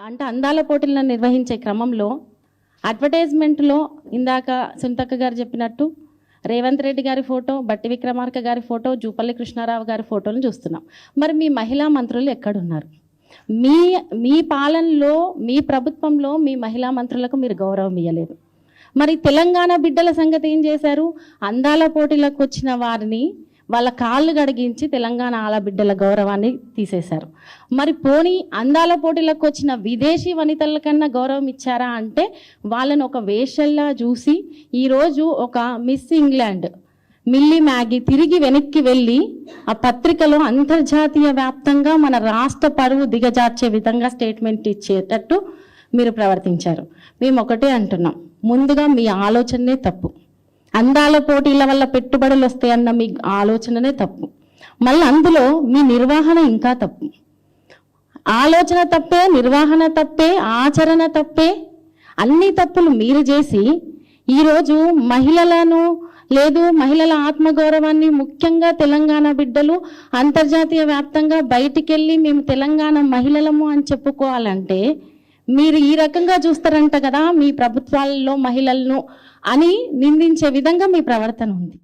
అంటే అందాల పోటీలను నిర్వహించే క్రమంలో అడ్వర్టైజ్మెంట్లో ఇందాక సునీతక్క గారు చెప్పినట్టు రేవంత్ రెడ్డి గారి ఫోటో, బట్టి విక్రమార్క గారి ఫోటో, జూపల్లి కృష్ణారావు గారి ఫోటోలను చూస్తున్నాం. మరి మీ మహిళా మంత్రులు ఎక్కడున్నారు? మీ మీ పాలనలో, మీ ప్రభుత్వంలో మీ మహిళా మంత్రులకు మీరు గౌరవం ఇవ్వలేదు. మరి తెలంగాణ బిడ్డల సంగతి ఏం చేశారు? అందాల పోటీలకు వచ్చిన వారిని వాళ్ళ కాళ్ళు గడిగించి తెలంగాణ ఆడబిడ్డల గౌరవాన్ని తీసేశారు. మరి పోనీ అందాల పోటీలకు వచ్చిన విదేశీ వనితల కన్నా గౌరవం ఇచ్చారా అంటే వాళ్ళను ఒక వేషల్లా చూసి ఈరోజు ఒక మిస్ ఇంగ్లాండ్ మిల్లీ మ్యాగీ తిరిగి వెనక్కి వెళ్ళి ఆ పత్రికలో అంతర్జాతీయ వ్యాప్తంగా మన రాష్ట్ర పరువు దిగజార్చే విధంగా స్టేట్మెంట్ ఇచ్చేటట్టు మీరు ప్రవర్తించారు. మేము ఒకటే అంటున్నాం, ముందుగా మీ ఆలోచనే తప్పు. అందాల పోటీల వల్ల పెట్టుబడులు వస్తాయన్న మీ ఆలోచననే తప్పు. మళ్ళీ అందులో మీ నిర్వహణ ఇంకా తప్పు. ఆలోచన తప్పే, నిర్వహణ తప్పే, ఆచరణ తప్పే, అన్ని తప్పులు మీరు చేసి ఈరోజు మహిళలను మహిళల ఆత్మగౌరవాన్ని, ముఖ్యంగా తెలంగాణ బిడ్డలు అంతర్జాతీయ వ్యాప్తంగా బయటికెళ్ళి మేము తెలంగాణ మహిళలము అని చెప్పుకోవాలంటే మీరు ఈ రకంగా చూస్తారంట కదా మీ ప్రభుత్వాలలో మహిళలను అని నిందించే విధంగా మీ ప్రవర్తన ఉంది.